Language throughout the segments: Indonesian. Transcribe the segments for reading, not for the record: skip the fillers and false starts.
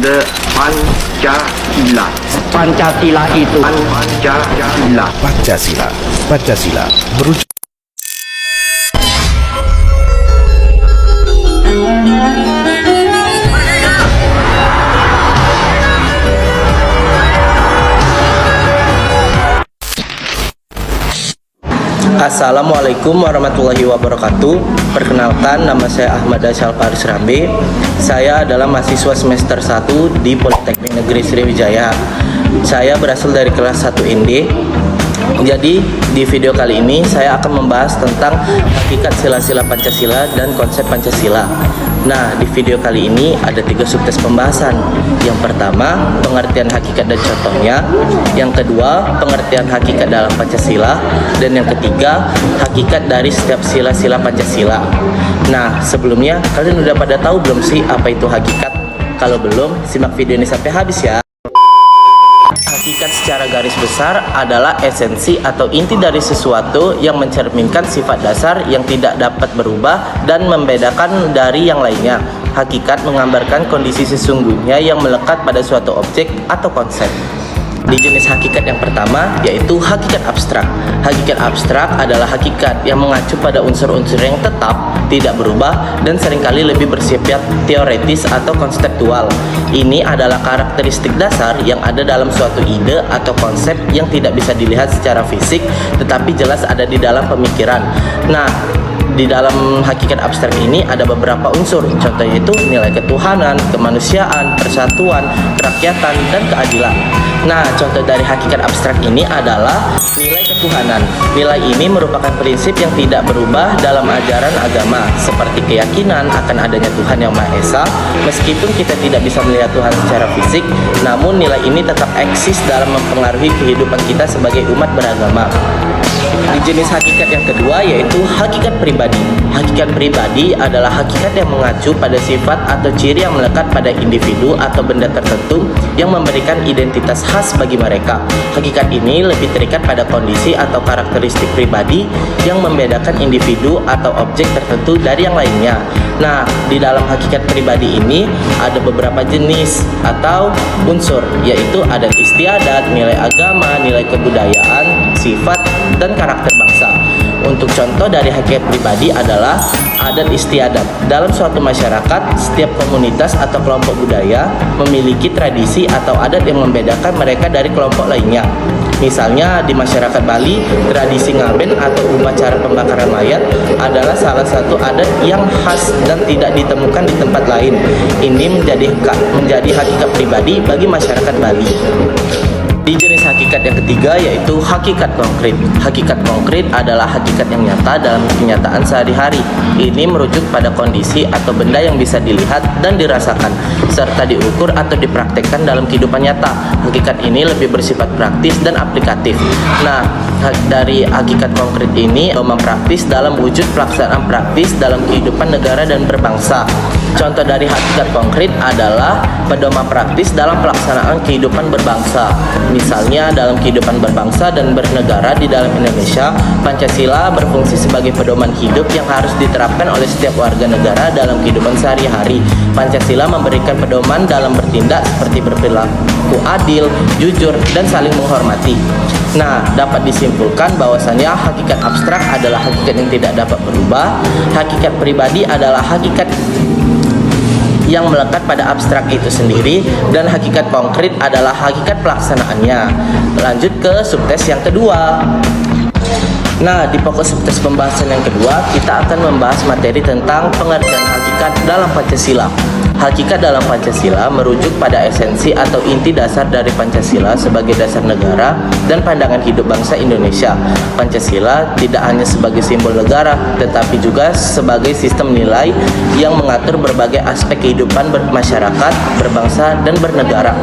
The Pancasila. Pancasila itu Pancasila. Pancasila. Pancasila merujuk. Assalamualaikum warahmatullahi wabarakatuh. Perkenalkan, nama saya Ahmad Asyal Faris Rambe. Saya adalah mahasiswa semester 1 di Politeknik Negeri Sriwijaya. Saya berasal dari kelas 1 ND. Jadi di video kali ini saya akan membahas tentang hakikat sila-sila Pancasila dan konsep Pancasila. Nah, di video kali ini ada 3 subtes pembahasan. Yang pertama, pengertian hakikat dan contohnya. Yang kedua, pengertian hakikat dalam Pancasila. Dan yang ketiga, hakikat dari setiap sila-sila Pancasila. Nah, sebelumnya kalian udah pada tahu belum sih apa itu hakikat? Kalau belum, simak video ini sampai habis ya. Hakikat secara garis besar adalah esensi atau inti dari sesuatu yang mencerminkan sifat dasar yang tidak dapat berubah dan membedakan dari yang lainnya. Hakikat menggambarkan kondisi sesungguhnya yang melekat pada suatu objek atau konsep. Di jenis hakikat yang pertama yaitu hakikat abstrak. Hakikat abstrak adalah hakikat yang mengacu pada unsur-unsur yang tetap, tidak berubah, dan seringkali lebih bersifat teoretis atau konseptual. Ini adalah karakteristik dasar yang ada dalam suatu ide atau konsep yang tidak bisa dilihat secara fisik, tetapi jelas ada di dalam pemikiran. Nah, di dalam hakikat abstrak ini ada beberapa unsur, contohnya itu nilai ketuhanan, kemanusiaan, persatuan, kerakyatan, dan keadilan. Nah, contoh dari hakikat abstrak ini adalah nilai ketuhanan. Nilai ini merupakan prinsip yang tidak berubah dalam ajaran agama, seperti keyakinan akan adanya Tuhan yang Maha Esa. Meskipun kita tidak bisa melihat Tuhan secara fisik, namun nilai ini tetap eksis dalam mempengaruhi kehidupan kita sebagai umat beragama. Di jenis hakikat yang kedua yaitu hakikat pribadi. Hakikat pribadi adalah hakikat yang mengacu pada sifat atau ciri yang melekat pada individu atau benda tertentu yang memberikan identitas khas bagi mereka. Hakikat ini lebih terikat pada kondisi atau karakteristik pribadi yang membedakan individu atau objek tertentu dari yang lainnya. Nah, di dalam hakikat pribadi ini ada beberapa jenis atau unsur, yaitu adat istiadat, nilai agama, nilai kebudayaan, sifat, dan karakter bangsa. Untuk contoh dari hakikat pribadi adalah adat istiadat. Dalam suatu masyarakat, setiap komunitas atau kelompok budaya memiliki tradisi atau adat yang membedakan mereka dari kelompok lainnya. Misalnya di masyarakat Bali, tradisi ngaben atau upacara pembakaran mayat adalah salah satu adat yang khas dan tidak ditemukan di tempat lain. Ini menjadi hakikat pribadi bagi masyarakat Bali. Di jenis hakikat yang ketiga yaitu hakikat konkret. Hakikat konkret adalah hakikat yang nyata dalam kenyataan sehari-hari. Ini merujuk pada kondisi atau benda yang bisa dilihat dan dirasakan, serta diukur atau dipraktekkan dalam kehidupan nyata. Hakikat ini lebih bersifat praktis dan aplikatif. Nah, dari hakikat konkret ini mempraktis dalam wujud pelaksanaan praktis dalam kehidupan negara dan berbangsa. Contoh dari hakikat konkret adalah pedoman praktis dalam pelaksanaan kehidupan berbangsa. Misalnya dalam kehidupan berbangsa dan bernegara di dalam Indonesia, Pancasila berfungsi sebagai pedoman hidup yang harus diterapkan oleh setiap warga negara dalam kehidupan sehari-hari. Pancasila memberikan pedoman dalam bertindak seperti berperilaku adil, jujur, dan saling menghormati. Nah, dapat disimpulkan bahwasanya hakikat abstrak adalah hakikat yang tidak dapat berubah. Hakikat pribadi adalah hakikat yang melekat pada abstrak itu sendiri, dan hakikat konkret adalah hakikat pelaksanaannya. Lanjut ke subtes yang kedua. Nah, di pokok subtes pembahasan yang kedua, kita akan membahas materi tentang pengertian hakikat dalam Pancasila. Hakikat dalam Pancasila merujuk pada esensi atau inti dasar dari Pancasila sebagai dasar negara dan pandangan hidup bangsa Indonesia. Pancasila tidak hanya sebagai simbol negara, tetapi juga sebagai sistem nilai yang mengatur berbagai aspek kehidupan bermasyarakat, berbangsa, dan bernegara.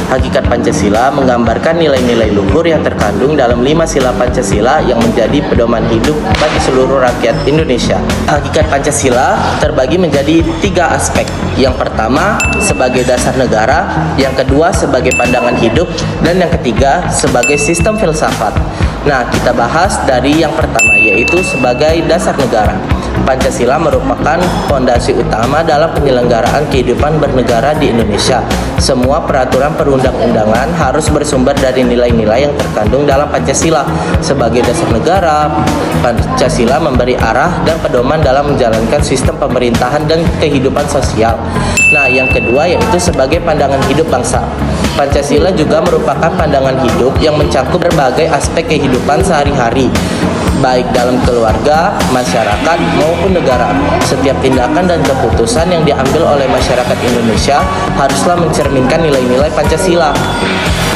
Hakikat Pancasila menggambarkan nilai-nilai luhur yang terkandung dalam 5 sila Pancasila yang menjadi pedoman hidup bagi seluruh rakyat Indonesia. Hakikat Pancasila terbagi menjadi 3 aspek. Yang pertama sebagai dasar negara, yang kedua sebagai pandangan hidup, dan yang ketiga sebagai sistem filsafat. Nah, kita bahas dari yang pertama yaitu sebagai dasar negara. Pancasila merupakan fondasi utama dalam penyelenggaraan kehidupan bernegara di Indonesia. Semua peraturan perundang-undangan harus bersumber dari nilai-nilai yang terkandung dalam Pancasila. Sebagai dasar negara, Pancasila memberi arah dan pedoman dalam menjalankan sistem pemerintahan dan kehidupan sosial. Nah, yang kedua yaitu sebagai pandangan hidup bangsa. Pancasila juga merupakan pandangan hidup yang mencakup berbagai aspek kehidupan sehari-hari, baik dalam keluarga, masyarakat, maupun negara. Setiap tindakan dan keputusan yang diambil oleh masyarakat Indonesia haruslah mencerminkan nilai-nilai Pancasila.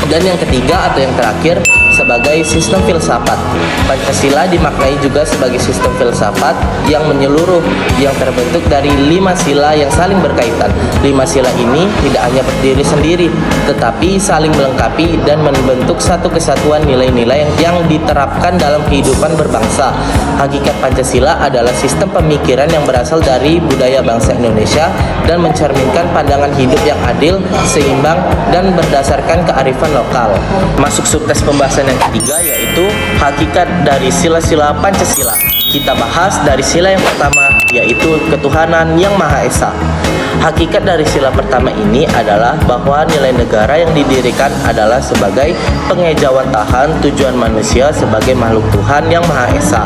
Dan yang ketiga atau yang terakhir, sebagai sistem filsafat. Pancasila dimaknai juga sebagai sistem filsafat yang menyeluruh, yang terbentuk dari 5 sila yang saling berkaitan. 5 sila ini tidak hanya berdiri sendiri, tetapi saling melengkapi dan membentuk satu kesatuan nilai-nilai yang diterapkan dalam kehidupan berbangsa. Hakikat Pancasila adalah sistem pemikiran yang berasal dari budaya bangsa Indonesia dan mencerminkan pandangan hidup yang adil, seimbang, dan berdasarkan kearifan lokal. Masuk subtes pembahasan yang ketiga yaitu hakikat dari sila-sila Pancasila. Kita bahas dari sila yang pertama yaitu ketuhanan yang Maha Esa. Hakikat dari sila pertama ini adalah bahwa nilai negara yang didirikan adalah sebagai pengejawantahan tujuan manusia sebagai makhluk Tuhan yang Maha Esa.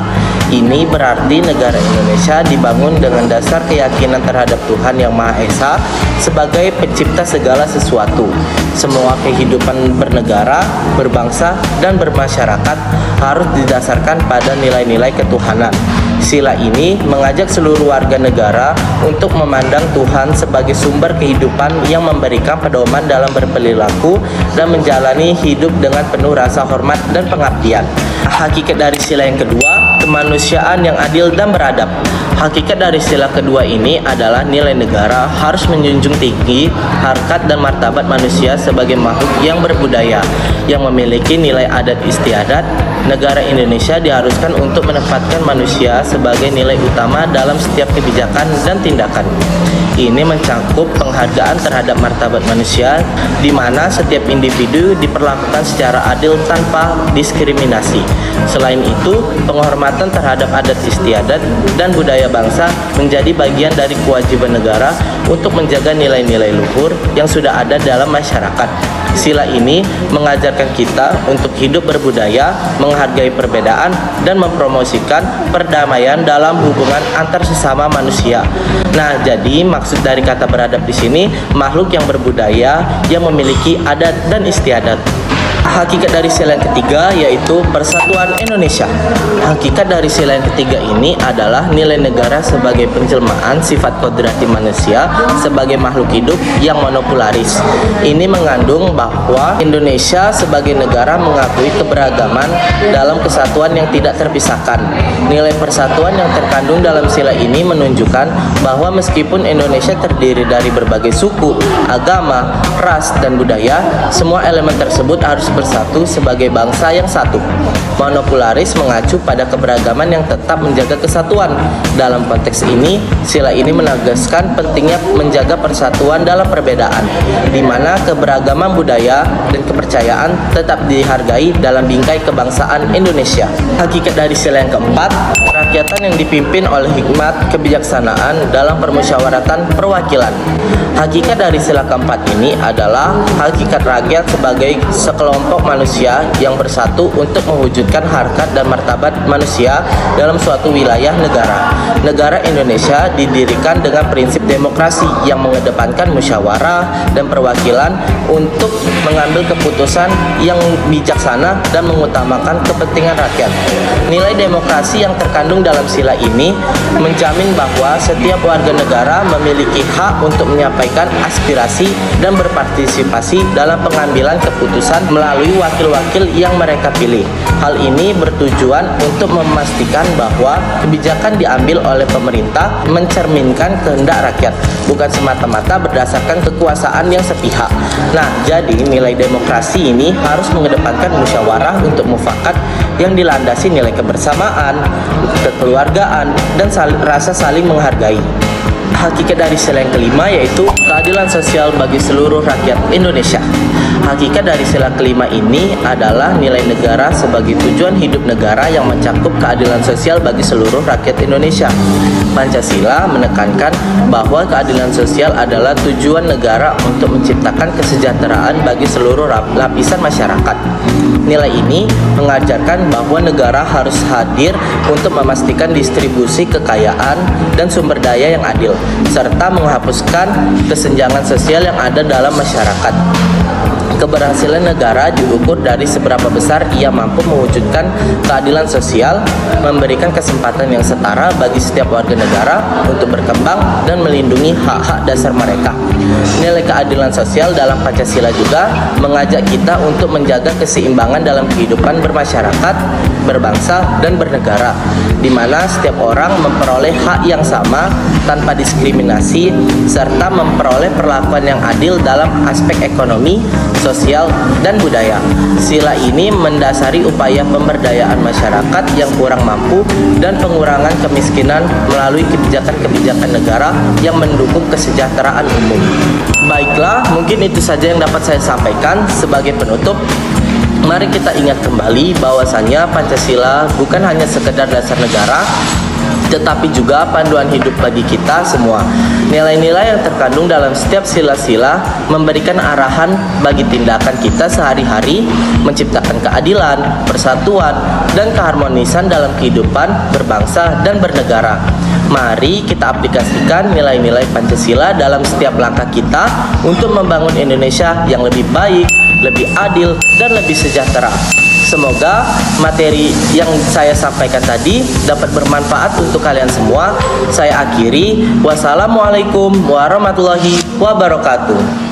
Ini berarti negara Indonesia dibangun dengan dasar keyakinan terhadap Tuhan yang Maha Esa sebagai pencipta segala sesuatu. Semua kehidupan bernegara, berbangsa, dan bermasyarakat harus didasarkan pada nilai-nilai ketuhanan. Sila ini mengajak seluruh warga negara untuk memandang Tuhan sebagai sumber kehidupan yang memberikan pedoman dalam berperilaku dan menjalani hidup dengan penuh rasa hormat dan pengabdian. Hakikat dari sila yang kedua, kemanusiaan yang adil dan beradab. Hakikat dari sila kedua ini adalah nilai negara harus menjunjung tinggi harkat dan martabat manusia sebagai makhluk yang berbudaya, yang memiliki nilai adat istiadat. Negara Indonesia diharuskan untuk menempatkan manusia sebagai nilai utama dalam setiap kebijakan dan tindakan. Ini mencakup penghargaan terhadap martabat manusia, di mana setiap individu diperlakukan secara adil tanpa diskriminasi. Selain itu, penghormatan terhadap adat istiadat dan budaya bangsa menjadi bagian dari kewajiban negara untuk menjaga nilai-nilai luhur yang sudah ada dalam masyarakat. Sila ini mengajarkan kita untuk hidup berbudaya, menghargai perbedaan, dan mempromosikan perdamaian dalam hubungan antar sesama manusia. Nah, jadi maksud dari kata beradab di sini makhluk yang berbudaya yang memiliki adat dan istiadat. Hakikat dari sila yang ketiga yaitu persatuan Indonesia. Hakikat dari sila yang ketiga ini adalah nilai negara sebagai penjelmaan sifat kodrati manusia sebagai makhluk hidup yang monopolaris. Ini mengandung bahwa Indonesia sebagai negara mengakui keberagaman dalam kesatuan yang tidak terpisahkan. Nilai persatuan yang terkandung dalam sila ini menunjukkan bahwa meskipun Indonesia terdiri dari berbagai suku, agama, ras, dan budaya, semua elemen tersebut harus bersatu sebagai bangsa yang satu. Monopolaris mengacu pada keberagaman yang tetap menjaga kesatuan. Dalam konteks ini, sila ini menegaskan pentingnya menjaga persatuan dalam perbedaan, di mana keberagaman budaya dan kepercayaan tetap dihargai dalam bingkai kebangsaan Indonesia. Hakikat dari sila yang keempat, kerakyatan yang dipimpin oleh hikmat kebijaksanaan dalam permusyawaratan perwakilan. Hakikat dari sila keempat ini adalah hakikat rakyat sebagai sekelompok manusia yang bersatu untuk mewujudkan harkat dan martabat manusia dalam suatu wilayah negara. Negara Indonesia didirikan dengan prinsip demokrasi yang mengedepankan musyawarah dan perwakilan untuk mengambil keputusan yang bijaksana dan mengutamakan kepentingan rakyat. Nilai demokrasi yang terkandung dalam sila ini menjamin bahwa setiap warga negara memiliki hak untuk menyampaikan aspirasi dan berpartisipasi dalam pengambilan keputusan melalui wakil-wakil yang mereka pilih. Hal ini bertujuan untuk memastikan bahwa kebijakan diambil oleh pemerintah mencerminkan kehendak rakyat, bukan semata-mata berdasarkan kekuasaan yang sepihak. Nah, jadi nilai demokrasi ini harus mengedepankan musyawarah untuk mufakat yang dilandasi nilai kebersamaan, kekeluargaan, dan rasa saling menghargai. Hakikat dari sila yang kelima yaitu keadilan sosial bagi seluruh rakyat Indonesia. Hakikat dari sila kelima ini adalah nilai negara sebagai tujuan hidup negara yang mencakup keadilan sosial bagi seluruh rakyat Indonesia. Pancasila menekankan bahwa keadilan sosial adalah tujuan negara untuk menciptakan kesejahteraan bagi seluruh lapisan masyarakat. Nilai ini mengajarkan bahwa negara harus hadir untuk memastikan distribusi kekayaan dan sumber daya yang adil, serta menghapuskan kesenjangan sosial yang ada dalam masyarakat. Keberhasilan negara diukur dari seberapa besar ia mampu mewujudkan keadilan sosial, memberikan kesempatan yang setara bagi setiap warga negara untuk berkembang dan melindungi hak-hak dasar mereka. Nilai keadilan sosial dalam Pancasila juga mengajak kita untuk menjaga keseimbangan dalam kehidupan bermasyarakat, berbangsa, dan bernegara, di mana setiap orang memperoleh hak yang sama tanpa diskriminasi, serta memperoleh perlakuan yang adil dalam aspek ekonomi, sosial, dan budaya. Sila ini mendasari upaya pemberdayaan masyarakat yang kurang mampu dan pengurangan kemiskinan melalui kebijakan-kebijakan negara yang mendukung kesejahteraan umum. Baiklah, mungkin itu saja yang dapat saya sampaikan. Sebagai penutup, mari kita ingat kembali bahwasannya Pancasila bukan hanya sekedar dasar negara, tetapi juga panduan hidup bagi kita semua. Nilai-nilai yang terkandung dalam setiap sila-sila memberikan arahan bagi tindakan kita sehari-hari, menciptakan keadilan, persatuan, dan keharmonisan dalam kehidupan berbangsa dan bernegara. Mari kita aplikasikan nilai-nilai Pancasila dalam setiap langkah kita untuk membangun Indonesia yang lebih baik, lebih adil, dan lebih sejahtera. Semoga materi yang saya sampaikan tadi dapat bermanfaat untuk kalian semua. Saya akhiri. Wassalamualaikum warahmatullahi wabarakatuh.